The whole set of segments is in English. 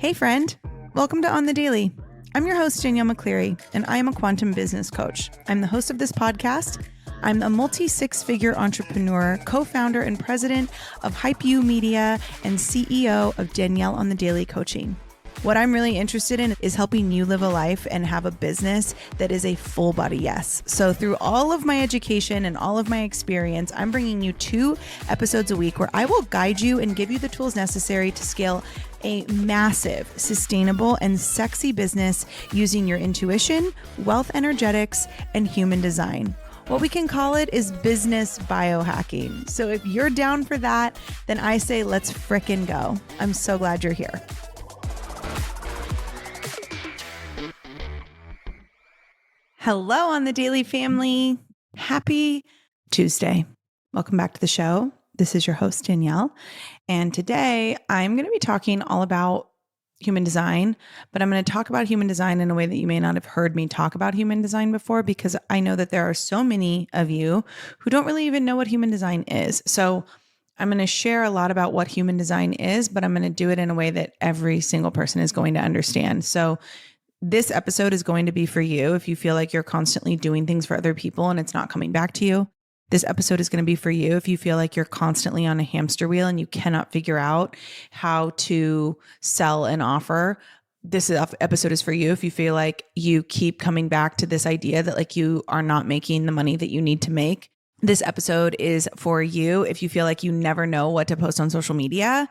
Hey friend, welcome to On the Daily. I'm your host, Danielle McCleary, and I am a quantum business coach. I'm the host of this podcast. I'm a multi-six-figure entrepreneur, co-founder and president of HypeU Media, and CEO of Danielle on the Daily Coaching. What I'm really interested in is helping you live a life and have a business that is a full body yes. So through all of my education and all of my experience, I'm bringing you 2 episodes a week where I will guide you and give you the tools necessary to scale a massive, sustainable, and sexy business using your intuition, wealth energetics, and human design. What we can call it is business biohacking. So if you're down for that, then I say let's frickin' go. I'm so glad you're here. Hello on the Daily family. Happy Tuesday. Welcome back to the show. This is your host, Danielle. And today I'm going to be talking all about human design, but I'm going to talk about human design in a way that you may not have heard me talk about human design before, because I know that there are so many of you who don't really even know what human design is. So I'm going to share a lot about what human design is, but I'm going to do it in a way that every single person is going to understand. So this episode is going to be for you if you feel like you're constantly doing things for other people and it's not coming back to you. This episode is going to be for you if you feel like you're constantly on a hamster wheel and you cannot figure out how to sell an offer. This episode is for you if you feel like you keep coming back to this idea that like you are not making the money that you need to make. This episode is for you if you feel like you never know what to post on social media.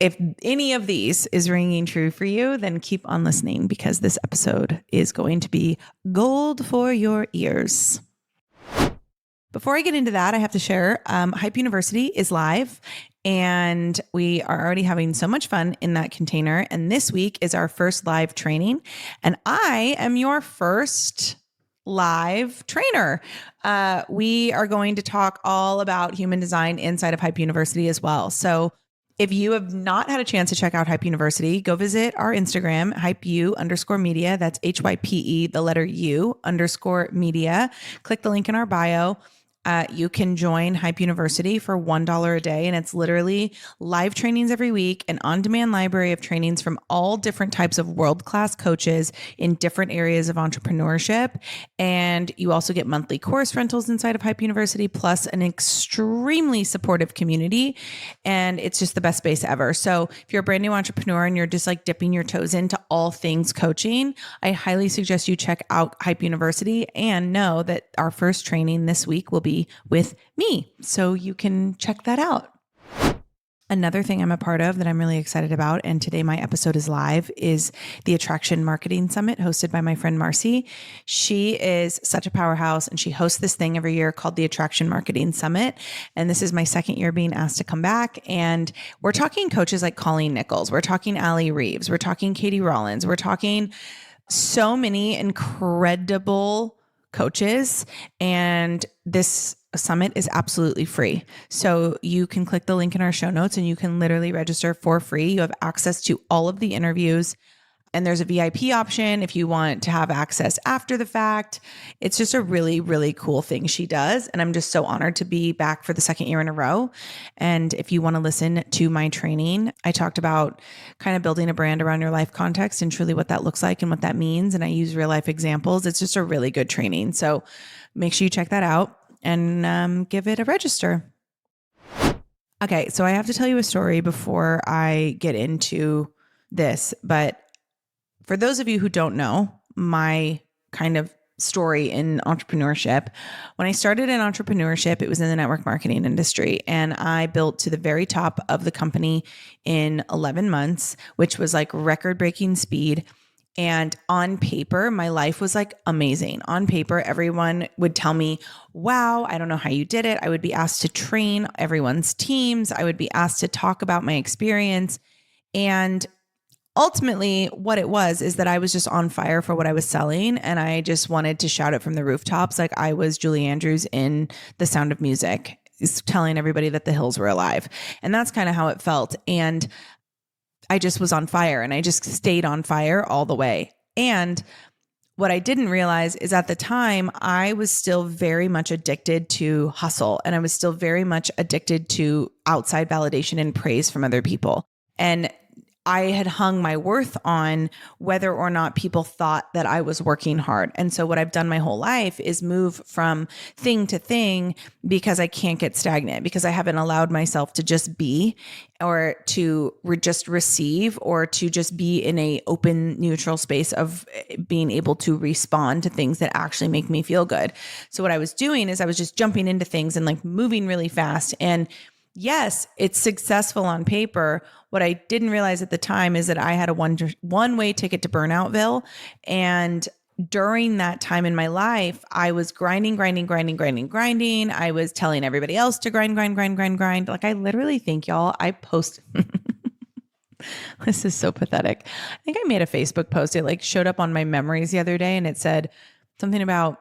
If any of these is ringing true for you, then keep on listening because this episode is going to be gold for your ears. Before I get into that, I have to share Hype University is live and we are already having so much fun in that container. And this week is our first live training. And I am your first live trainer. We are going to talk all about human design inside of Hype University as well. So if you have not had a chance to check out Hype University, go visit our Instagram, HypeU_media. That's HYPE, the letter U_media. Click the link in our bio. You can join Hype University for $1 a day, and it's literally live trainings every week, an on-demand library of trainings from all different types of world-class coaches in different areas of entrepreneurship. And you also get monthly course rentals inside of Hype University, plus an extremely supportive community. And it's just the best space ever. So if you're a brand new entrepreneur and you're just like dipping your toes into all things coaching, I highly suggest you check out Hype University and know that our first training this week will be with me. So you can check that out. Another thing I'm a part of that I'm really excited about, and today my episode is live, is the Attraction Marketing Summit hosted by my friend Marcy. She is such a powerhouse and she hosts this thing every year called the Attraction Marketing Summit. And this is my second year being asked to come back. And we're talking coaches like Colleen Nichols. We're talking Allie Reeves. We're talking Katie Rollins. We're talking so many incredible coaches, and this summit is absolutely free. So you can click the link in our show notes and you can literally register for free. You have access to all of the interviews, and there's a VIP option if you want to have access after the fact. It's just a really, really cool thing she does. And I'm just so honored to be back for the second year in a row. And if you want to listen to my training, I talked about kind of building a brand around your life context and truly what that looks like and what that means. And I use real life examples. It's just a really good training. So make sure you check that out and give it a register. Okay, so I have to tell you a story before I get into this, but for those of you who don't know my kind of story in entrepreneurship, when I started in entrepreneurship, it was in the network marketing industry, and I built to the very top of the company in 11 months, which was like record-breaking speed. And on paper, my life was like amazing. On paper, everyone would tell me, wow, I don't know how you did it. I would be asked to train everyone's teams. I would be asked to talk about my experience. And ultimately, what it was is that I was just on fire for what I was selling. And I just wanted to shout it from the rooftops like I was Julie Andrews in The Sound of Music, telling everybody that the hills were alive. And that's kind of how it felt. And I just was on fire, and I just stayed on fire all the way. And what I didn't realize is at the time, I was still very much addicted to hustle, and I was still very much addicted to outside validation and praise from other people. And I had hung my worth on whether or not people thought that I was working hard. And so what I've done my whole life is move from thing to thing because I can't get stagnant, because I haven't allowed myself to just be, or to just receive, or to just be in a open, neutral space of being able to respond to things that actually make me feel good. So what I was doing is I was just jumping into things and like moving really fast. And yes, it's successful on paper. What I didn't realize at the time is that I had a one-way ticket to Burnoutville. And during that time in my life, I was grinding. I was telling everybody else to grind. Like, I literally think, y'all, I post. This is so pathetic. I think I made a Facebook post. It like showed up on my memories the other day, and it said something about,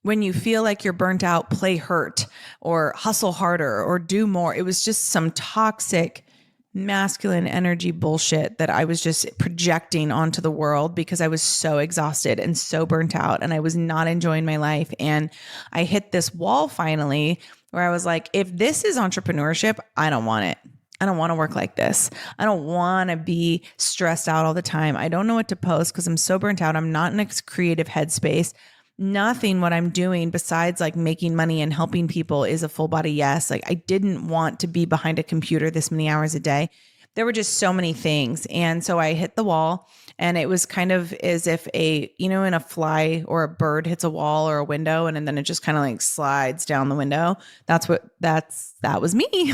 when you feel like you're burnt out, play hurt or hustle harder or do more. It was just some toxic masculine energy bullshit that I was just projecting onto the world because I was so exhausted and so burnt out, and I was not enjoying my life. And I hit this wall finally where I was like, if this is entrepreneurship, I don't want it. I don't want to work like this. I don't want to be stressed out all the time. I don't know what to post because I'm so burnt out. I'm not in a creative headspace. Nothing what I'm doing besides like making money and helping people is a full body yes. Like, I didn't want to be behind a computer this many hours a day. There were just so many things. And so I hit the wall, and it was kind of as if when a fly or a bird hits a wall or a window, and then it just kind of like slides down the window. That was me.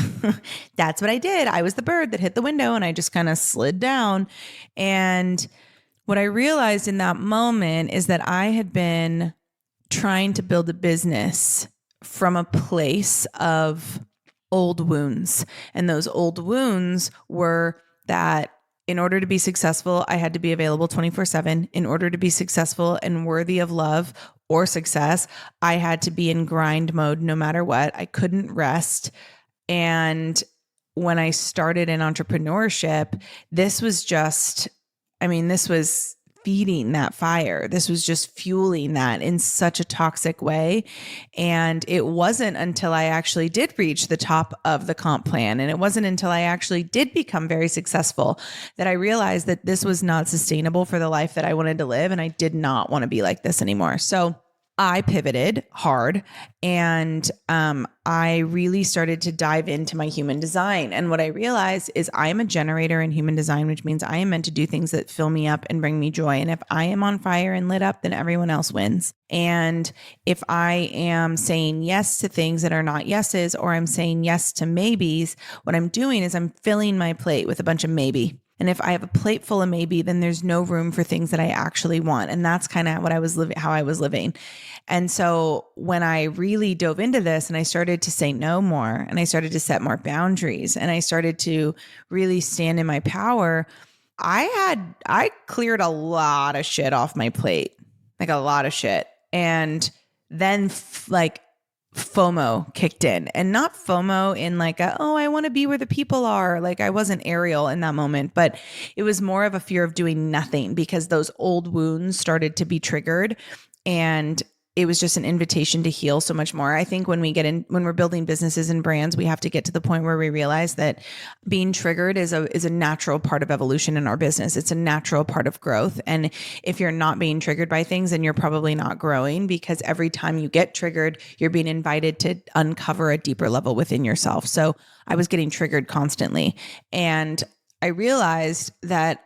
That's what I did. I was the bird that hit the window, and I just kind of slid down. And what I realized in that moment is that I had been trying to build a business from a place of old wounds. And those old wounds were that in order to be successful, I had to be available 24/7. In order to be successful and worthy of love or success, I had to be in grind mode no matter what. I couldn't rest. And when I started in entrepreneurship, this was feeding that fire. This was just fueling that in such a toxic way. And it wasn't until I actually did reach the top of the comp plan, and it wasn't until I actually did become very successful, that I realized that this was not sustainable for the life that I wanted to live. And I did not want to be like this anymore. So I pivoted hard, and I really started to dive into my human design. And what I realized is I am a generator in human design, which means I am meant to do things that fill me up and bring me joy. And if I am on fire and lit up, then everyone else wins. And if I am saying yes to things that are not yeses, or I'm saying yes to maybes, what I'm doing is I'm filling my plate with a bunch of maybe. And if I have a plate full of maybe, then there's no room for things that I actually want. And that's kind of what I was living, how I was living. And so when I really dove into this and I started to say no more, and I started to set more boundaries, and I started to really stand in my power, I cleared a lot of shit off my plate, like a lot of shit. And then FOMO kicked in, and not FOMO in like I want to be where the people are. Like, I wasn't Ariel in that moment, but it was more of a fear of doing nothing because those old wounds started to be triggered, and it was just an invitation to heal so much more. I think when we're building businesses and brands, we have to get to the point where we realize that being triggered is a natural part of evolution in our business. It's a natural part of growth. And if you're not being triggered by things, then you're probably not growing, because every time you get triggered, you're being invited to uncover a deeper level within yourself. So I was getting triggered constantly. And I realized that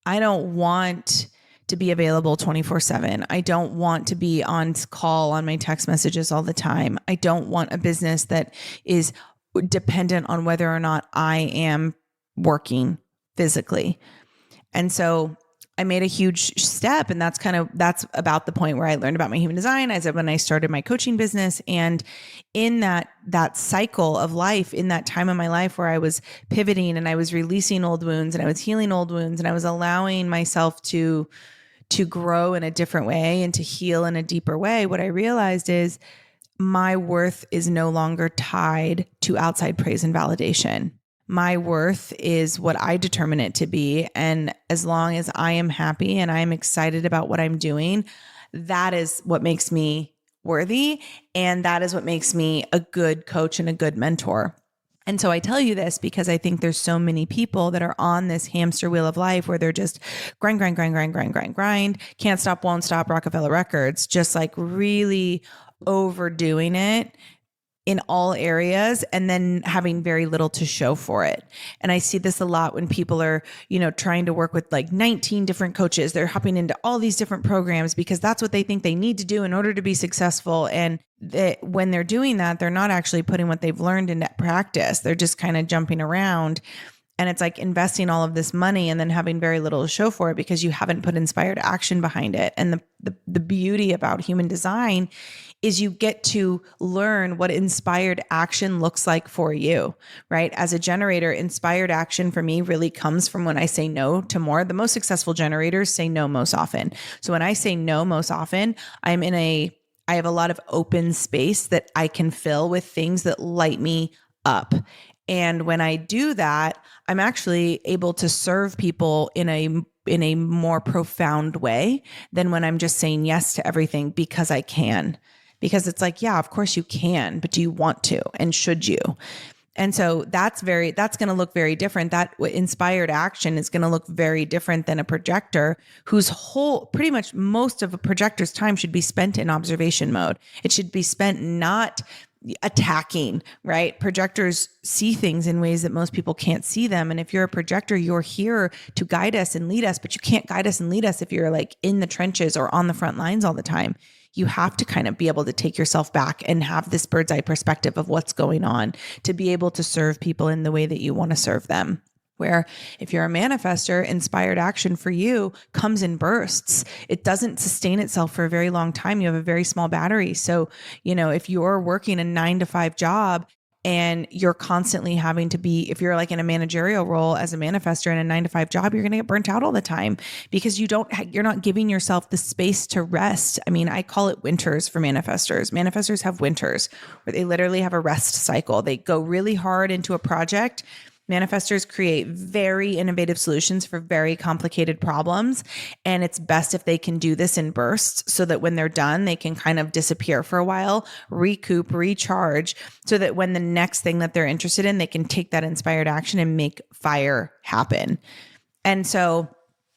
I don't want to be available 24/7. I don't want to be on call on my text messages all the time. I don't want a business that is dependent on whether or not I am working physically. And so I made a huge step, and that's about the point where I learned about my human design. I said, when I started my coaching business, and in that cycle of life, in that time of my life where I was pivoting and I was releasing old wounds and I was healing old wounds and I was allowing myself to grow in a different way and to heal in a deeper way, what I realized is my worth is no longer tied to outside praise and validation. My worth is what I determine it to be. And as long as I am happy and I am excited about what I'm doing, that is what makes me worthy. And that is what makes me a good coach and a good mentor. And so I tell you this because I think there's so many people that are on this hamster wheel of life where they're just grind, grind, grind, grind, grind, grind, grind, can't stop, won't stop, Rockefeller Records, just like really overdoing it in all areas and then having very little to show for it. And I see this a lot when people are, trying to work with like 19 different coaches. They're hopping into all these different programs because that's what they think they need to do in order to be successful. And when they're doing that, they're not actually putting what they've learned into practice. They're just kind of jumping around. And it's like investing all of this money and then having very little to show for it because you haven't put inspired action behind it. And the beauty about human design is you get to learn what inspired action looks like for you, right? As a generator, inspired action for me really comes from when I say no to more. The most successful generators say no most often. So when I say no most often, I have a lot of open space that I can fill with things that light me up. And when I do that, I'm actually able to serve people in a more profound way than when I'm just saying yes to everything because I can. Because it's like, yeah, of course you can, but do you want to? And should you? And so that's going to look very different. That inspired action is going to look very different than a projector whose pretty much most of a projector's time should be spent in observation mode. It should be spent not attacking, right? Projectors see things in ways that most people can't see them. And if you're a projector, you're here to guide us and lead us, but you can't guide us and lead us if you're like in the trenches or on the front lines all the time. You have to kind of be able to take yourself back and have this bird's eye perspective of what's going on to be able to serve people in the way that you want to serve them. Where if you're a manifester, inspired action for you comes in bursts. It doesn't sustain itself for a very long time. You have a very small battery. So, if you're working a 9-to-5 job and you're constantly having to be, if you're like in a managerial role as a manifester in a 9-to-5 job, you're going to get burnt out all the time because you're not giving yourself the space to rest. I mean, I call it winters for manifestors. Manifestors have winters where they literally have a rest cycle. They go really hard into a project. Manifestors create very innovative solutions for very complicated problems. And it's best if they can do this in bursts so that when they're done, they can kind of disappear for a while, recoup, recharge, so that when the next thing that they're interested in, they can take that inspired action and make fire happen. And so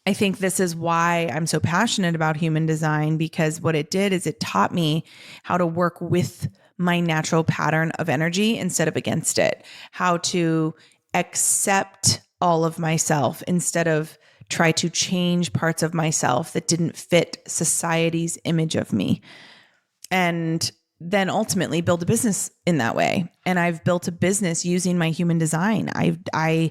I think this is why I'm so passionate about human design, because what it did is it taught me how to work with my natural pattern of energy instead of against it, how to accept all of myself instead of try to change parts of myself that didn't fit society's image of me. And then ultimately build a business in that way. And I've built a business using my human design. I'm a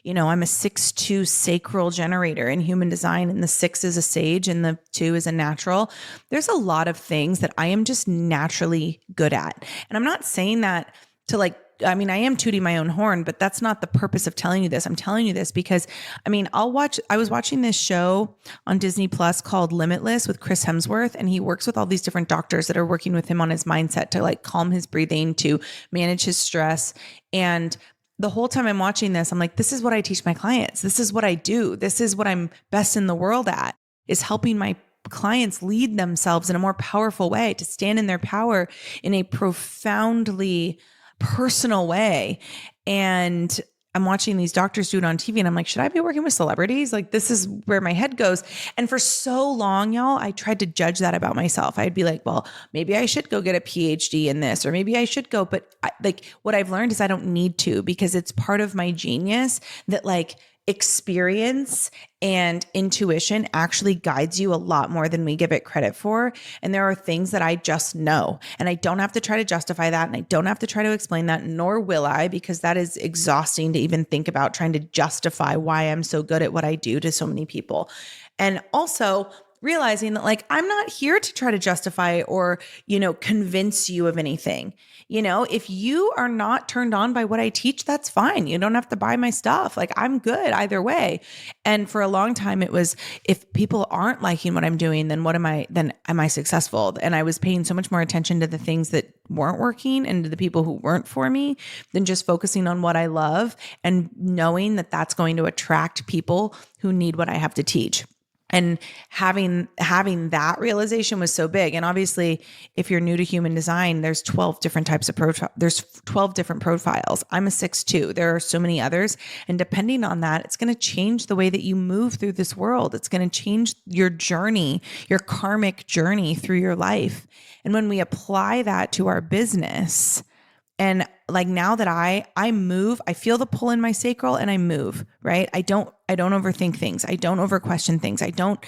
6-2 sacral generator in human design, and the 6 is a sage and the 2 is a natural. There's a lot of things that I am just naturally good at. And I'm not saying that to I am tooting my own horn, but that's not the purpose of telling you this. I'm telling you this because, I was watching this show on Disney Plus called Limitless with Chris Hemsworth, and he works with all these different doctors that are working with him on his mindset to calm his breathing, to manage his stress. And the whole time I'm watching this, I'm like, this is what I teach my clients. This is what I do. This is what I'm best in the world at, is helping my clients lead themselves in a more powerful way, to stand in their power in a profoundly personal way. And I'm watching these doctors do it on TV and I'm like, should I be working with celebrities? This is where my head goes. And for so long, y'all, I tried to judge that about myself. I'd be like, well, maybe I should go get a PhD in this, or maybe I should go. But what I've learned is I don't need to, because it's part of my genius that experience and intuition actually guides you a lot more than we give it credit for. And there are things that I just know, and I don't have to try to justify that. And I don't have to try to explain that, nor will I, because that is exhausting to even think about trying to justify why I'm so good at what I do to so many people. And also realizing that I'm not here to try to justify or, convince you of anything. If you are not turned on by what I teach, that's fine. You don't have to buy my stuff. I'm good either way. And for a long time it was, if people aren't liking what I'm doing, then am I successful? And I was paying so much more attention to the things that weren't working and to the people who weren't for me than just focusing on what I love and knowing that that's going to attract people who need what I have to teach. And having that realization was so big. And obviously, if you're new to human design, there's 12 different types of profile. There's 12 different profiles. I'm a 6/2. There are so many others. And depending on that, it's going to change the way that you move through this world. It's going to change your journey, your karmic journey through your life. And when we apply that to our business, and like now that I move, I feel the pull in my sacral and I move, right? I don't overthink things. I don't over question things. I don't,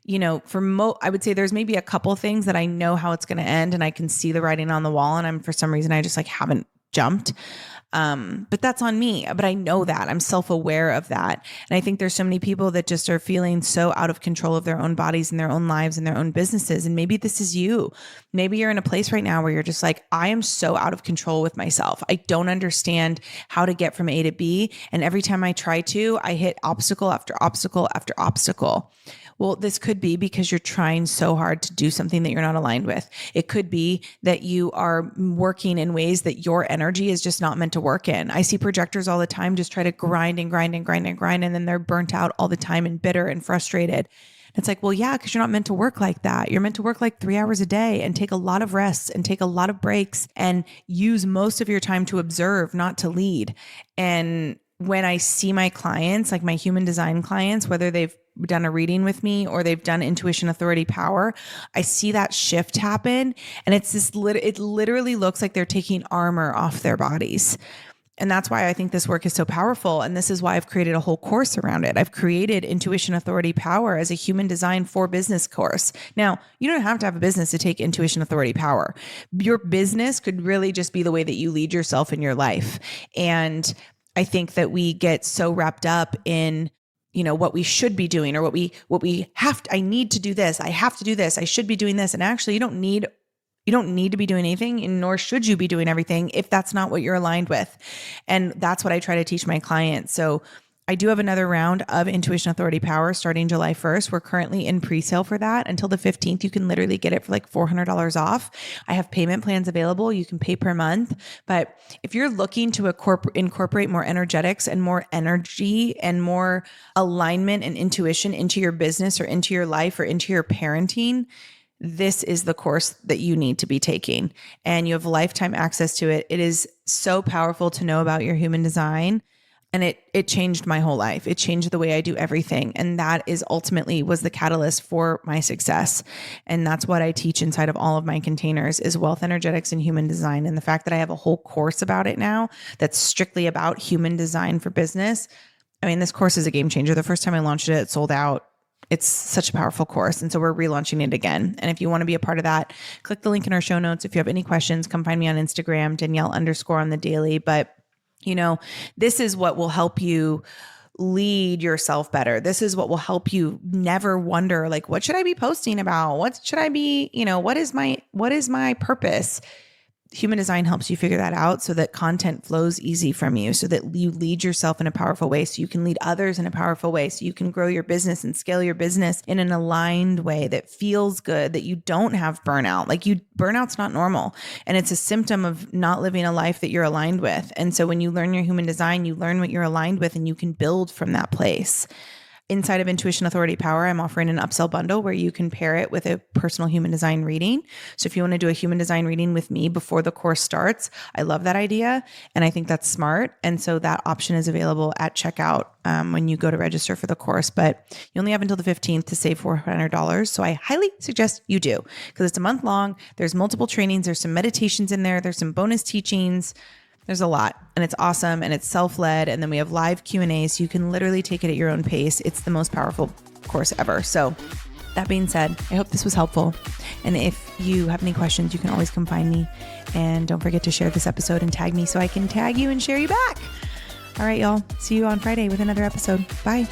I would say there's maybe a couple things that I know how it's going to end and I can see the writing on the wall. And for some reason, I just like haven't jumped. But that's on me. But I know that I'm self-aware of that. And I think there's so many people that just are feeling so out of control of their own bodies and their own lives and their own businesses. And maybe this is you. Maybe you're in a place right now where you're just like, I am so out of control with myself. I don't understand how to get from A to B. And every time I try to, I hit obstacle after obstacle after obstacle. Well, this could be because you're trying so hard to do something that you're not aligned with. It could be that you are working in ways that your energy is just not meant to work in. I see projectors all the time just try to grind and grind and grind and grind, and then they're burnt out all the time and bitter and frustrated. It's like, well, yeah, because you're not meant to work like that. You're meant to work like 3 hours a day and take a lot of rests and take a lot of breaks and use most of your time to observe, not to lead. And when I see my clients, like my human design clients, whether they've done a reading with me or they've done intuition, authority, power, I see that shift happen. And it's this, it literally looks like they're taking armor off their bodies. And that's why I think this work is so powerful. And this is why I've created a whole course around it. I've created Intuition, Authority, Power as a human design for business course. Now, you don't have to have a business to take Intuition, Authority, Power. Your business could really just be the way that you lead yourself in your life. And I think that we get so wrapped up in what we should be doing or what we have to, I need to do this. I have to do this. I should be doing this. And actually you don't need to be doing anything, and nor should you be doing everything if that's not what you're aligned with. And that's what I try to teach my clients. So I do have another round of Intuition, Authority, Power starting July 1st. We're currently in pre-sale for that until the 15th. You can literally get it for like $400 off. I have payment plans available. You can pay per month. But if you're looking to incorporate more energetics and more energy and more alignment and intuition into your business or into your life or into your parenting, this is the course that you need to be taking. And you have lifetime access to it. It is so powerful to know about your human design. And it changed my whole life. It changed the way I do everything. And that is ultimately was the catalyst for my success. And that's what I teach inside of all of my containers is wealth energetics and human design. And the fact that I have a whole course about it now that's strictly about human design for business. I mean, this course is a game changer. The first time I launched it, it sold out. It's such a powerful course. And so we're relaunching it again. And if you want to be a part of that, click the link in our show notes. If you have any questions, come find me on Instagram, Danielle_on_the_daily. But this is what will help you lead yourself better. This is what will help you never wonder, like, what should I be posting about? What should I be, what is my purpose? Human design helps you figure that out so that content flows easy from you, so that you lead yourself in a powerful way, so you can lead others in a powerful way, so you can grow your business and scale your business in an aligned way that feels good, that you don't have burnout. Burnout's not normal. And it's a symptom of not living a life that you're aligned with. And so when you learn your human design, you learn what you're aligned with and you can build from that place. Inside of Intuition, Authority, Power, I'm offering an upsell bundle where you can pair it with a personal human design reading. So if you want to do a human design reading with me before the course starts, I love that idea. And I think that's smart. And so that option is available at checkout when you go to register for the course. But you only have until the 15th to save $400. So I highly suggest you do, because it's a month long. There's multiple trainings. There's some meditations in there. There's some bonus teachings. There's a lot, and it's awesome, and it's self-led, and then we have live Q&A, so you can literally take it at your own pace. It's the most powerful course ever. So that being said, I hope this was helpful. And if you have any questions, you can always come find me. And don't forget to share this episode and tag me so I can tag you and share you back. All right, y'all. See you on Friday with another episode. Bye.